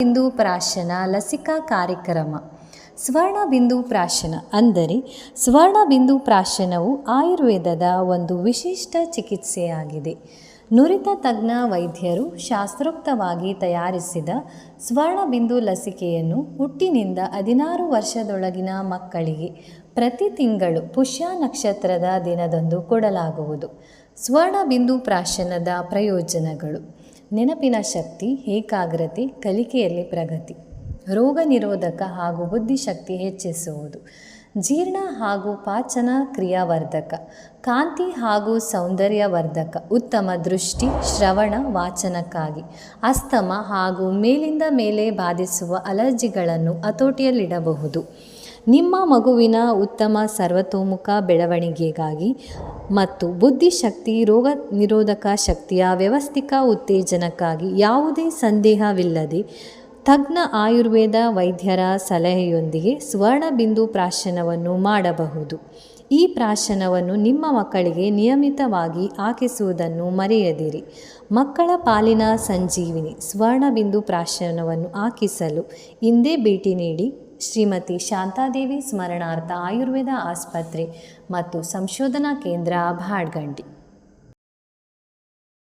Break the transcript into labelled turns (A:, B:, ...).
A: ಬಿಂದು ಪ್ರಾಶನ ಲಸಿಕಾ ಕಾರ್ಯಕ್ರಮ. ಸ್ವರ್ಣಬಿಂದು ಪ್ರಾಶನ ಅಂದರೆ ಸ್ವರ್ಣಬಿಂದು ಪ್ರಾಶನವು ಆಯುರ್ವೇದದ ಒಂದು ವಿಶಿಷ್ಟ ಚಿಕಿತ್ಸೆಯಾಗಿದೆ. ನುರಿತ ತಜ್ಞ ವೈದ್ಯರು ಶಾಸ್ತ್ರೋಕ್ತವಾಗಿ ತಯಾರಿಸಿದ ಸ್ವರ್ಣಬಿಂದು ಲಸಿಕೆಯನ್ನು ಹುಟ್ಟಿನಿಂದ 16 ವರ್ಷದೊಳಗಿನ ಮಕ್ಕಳಿಗೆ ಪ್ರತಿ ತಿಂಗಳು ಪುಷ್ಯ ನಕ್ಷತ್ರದ ದಿನದಂದು ಕೊಡಲಾಗುವುದು. ಸ್ವರ್ಣಬಿಂದು ಪ್ರಾಶನದ ಪ್ರಯೋಜನಗಳು: ನೆನಪಿನ ಶಕ್ತಿ, ಏಕಾಗ್ರತೆ, ಕಲಿಕೆಯಲ್ಲಿ ಪ್ರಗತಿ, ರೋಗ ನಿರೋಧಕ ಹಾಗೂ ಬುದ್ಧಿಶಕ್ತಿ ಹೆಚ್ಚಿಸುವುದು, ಜೀರ್ಣ ಹಾಗೂ ಪಾಚನ ಕ್ರಿಯಾವರ್ಧಕ, ಕಾಂತಿ ಹಾಗೂ ಸೌಂದರ್ಯವರ್ಧಕ, ಉತ್ತಮ ದೃಷ್ಟಿ, ಶ್ರವಣ, ವಾಚನಕ್ಕಾಗಿ, ಅಸ್ತಮ ಹಾಗೂ ಮೇಲಿಂದ ಮೇಲೆ ಬಾಧಿಸುವ ಅಲರ್ಜಿಗಳನ್ನು ಹತೋಟಿಯಲ್ಲಿಡಬಹುದು. ನಿಮ್ಮ ಮಗುವಿನ ಉತ್ತಮ ಸರ್ವತೋಮುಖ ಬೆಳವಣಿಗೆಗಾಗಿ ಮತ್ತು ಬುದ್ಧಿಶಕ್ತಿ, ರೋಗ ನಿರೋಧಕ ಶಕ್ತಿಯ ವ್ಯವಸ್ಥಿತ ಉತ್ತೇಜನಕ್ಕಾಗಿ ಯಾವುದೇ ಸಂದೇಹವಿಲ್ಲದೆ ತಜ್ಞ ಆಯುರ್ವೇದ ವೈದ್ಯರ ಸಲಹೆಯೊಂದಿಗೆ ಸ್ವರ್ಣಬಿಂದು ಪ್ರಾಶನವನ್ನು ಮಾಡಬಹುದು. ಈ ಪ್ರಾಶನವನ್ನು ನಿಮ್ಮ ಮಕ್ಕಳಿಗೆ ನಿಯಮಿತವಾಗಿ ಹಾಕಿಸುವುದನ್ನು ಮರೆಯದಿರಿ. ಮಕ್ಕಳ ಪಾಲಿನ ಸಂಜೀವಿನಿ ಸ್ವರ್ಣಬಿಂದು ಪ್ರಾಶನವನ್ನು ಹಾಕಿಸಲು ಹಿಂದೆ ಭೇಟಿ ನೀಡಿ ಶ್ರೀಮತಿ ಶಾಂತಾದೇವಿ ಸ್ಮರಣಾರ್ಥ ಆಯುರ್ವೇದ ಆಸ್ಪತ್ರೆ ಮತ್ತು ಸಂಶೋಧನಾ ಕೇಂದ್ರ, ಭಾಡ್ಗಂಡಿ.